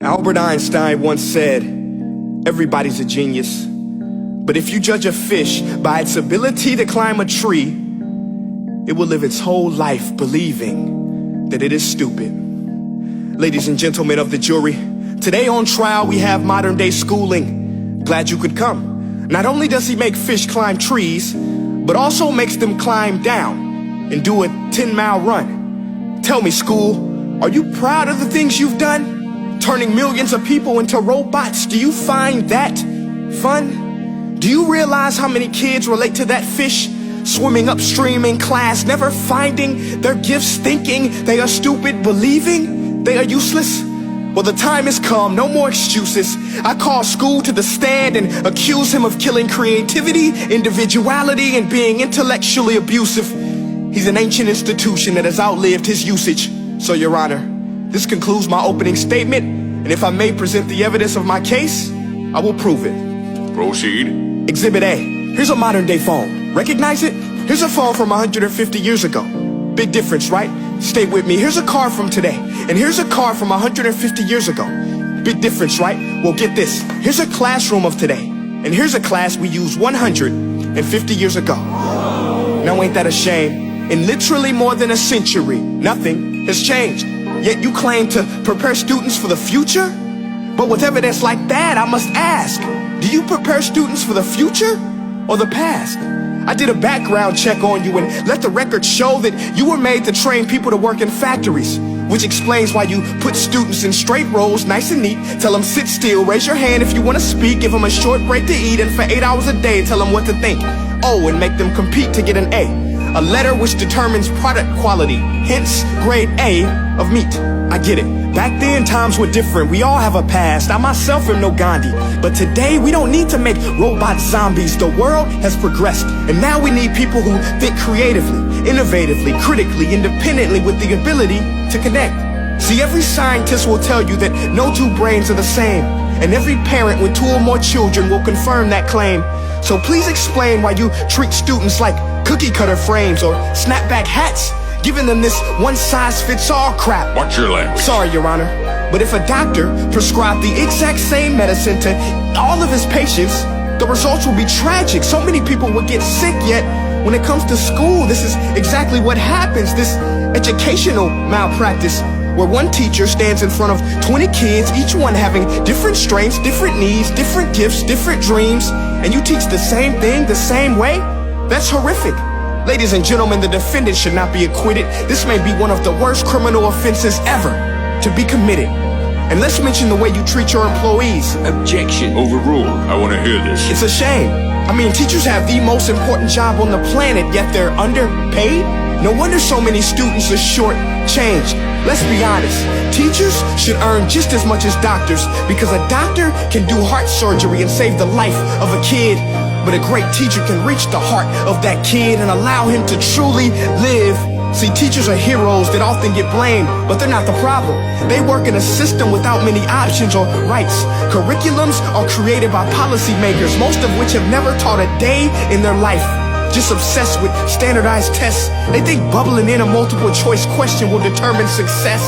Albert Einstein once said, everybody's a genius. But if you judge a fish by its ability to climb a tree, it will live its whole life believing that it is stupid. Ladies and gentlemen of the jury, today on trial we have modern day schooling. Glad you could come. Not only does he make fish climb trees, but also makes them climb down and do a 10-mile run. Tell me, school, are you proud of the things you've done? Turning millions of people into robots, do you find that fun? Do you realize how many kids relate to that fish swimming upstream in class, never finding their gifts, thinking they are stupid, believing they are useless? Well, the time has come, no more excuses. I call school to the stand and accuse him of killing creativity, individuality, and being intellectually abusive. He's an ancient institution that has outlived his usage. So, Your Honor, this concludes my opening statement, and if I may present the evidence of my case, I will prove it. Proceed. Exhibit A. Here's a modern day phone. Recognize it? Here's a phone from 150 years ago. Big difference, right? Stay with me. Here's a car from today, and here's a car from 150 years ago. Big difference, right? Well, get this. Here's a classroom of today, and here's a class we used 150 years ago. Now ain't that a shame? In literally more than a century, nothing has changed. Yet you claim to prepare students for the future? But with evidence like that, I must ask, do you prepare students for the future or the past? I did a background check on you and let the record show that you were made to train people to work in factories, which explains why you put students in straight rows, nice and neat, tell them sit still, raise your hand if you want to speak, give them a short break to eat, and for 8 hours a day tell them what to think. Oh, and make them compete to get an A letter which determines product quality, hence grade A of meat. I get it. Back then, times were different. We all have a past. I myself am no Gandhi. But today, we don't need to make robot zombies. The world has progressed. And now we need people who think creatively, innovatively, critically, independently, with the ability to connect. See, every scientist will tell you that no two brains are the same. And every parent with 2 or more children will confirm that claim. So please explain why you treat students like cookie cutter frames or snapback hats, giving them this one-size-fits-all crap. Watch your language. Sorry, Your Honor, but if a doctor prescribed the exact same medicine to all of his patients, the results will be tragic. So many people will get sick, yet when it comes to school, this is exactly what happens. This educational malpractice, where one teacher stands in front of 20 kids, each one having different strengths, different needs, different gifts, different dreams, and you teach the same thing the same way? That's horrific. Ladies and gentlemen, the defendant should not be acquitted. This may be one of the worst criminal offenses ever to be committed. And let's mention the way you treat your employees. Objection. Overruled. I want to hear this. It's a shame. I mean, teachers have the most important job on the planet, yet they're underpaid? No wonder so many students are short-changed. Let's be honest, teachers should earn just as much as doctors, because a doctor can do heart surgery and save the life of a kid, but a great teacher can reach the heart of that kid and allow him to truly live. See, teachers are heroes that often get blamed, but they're not the problem. They work in a system without many options or rights. Curriculums are created by policymakers, most of which have never taught a day in their life. Just obsessed with standardized tests. They think bubbling in a multiple choice question will determine success.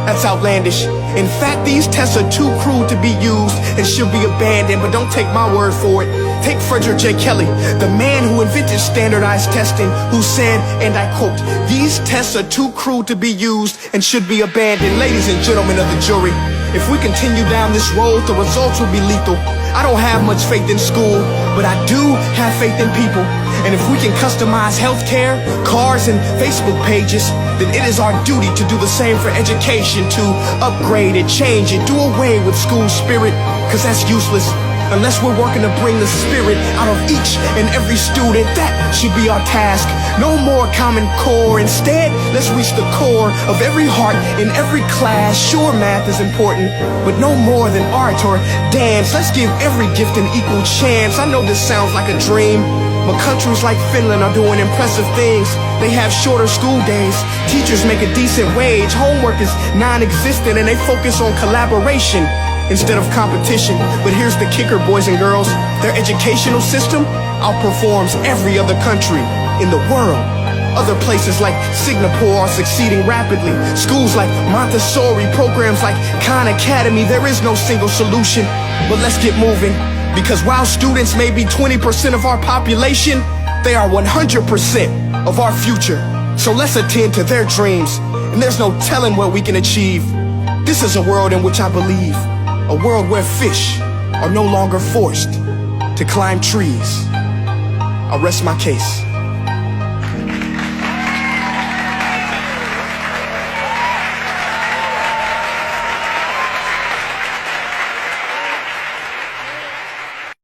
That's outlandish. In fact, these tests are too cruel to be used and should be abandoned, but don't take my word for it. Take Frederick J. Kelly, the man who invented standardized testing, who said, and I quote, "These tests are too cruel to be used and should be abandoned." Ladies and gentlemen of the jury, if we continue down this road, the results will be lethal. I don't have much faith in school, but I do have faith in people. And if we can customize healthcare, cars, and Facebook pages, then it is our duty to do the same for education, to upgrade it, change it, do away with school spirit, because that's useless. Unless we're working to bring the spirit out of each and every student, that should be our task. No more Common Core. Instead, let's reach the core of every heart in every class. Sure, math is important, but no more than art or dance. Let's give every gift an equal chance. I know this sounds like a dream, but countries like Finland are doing impressive things. They have shorter school days. Teachers make a decent wage. Homework is non-existent, and they focus on collaboration instead of competition. But here's the kicker, boys and girls. Their educational system outperforms every other country in the world. Other places like Singapore are succeeding rapidly. Schools like Montessori, programs like Khan Academy. There is no single solution, but let's get moving. Because while students may be 20% of our population, they are 100% of our future. So let's attend to their dreams, and there's no telling what we can achieve. This is a world in which I believe, a world where fish are no longer forced to climb trees. I'll rest my case.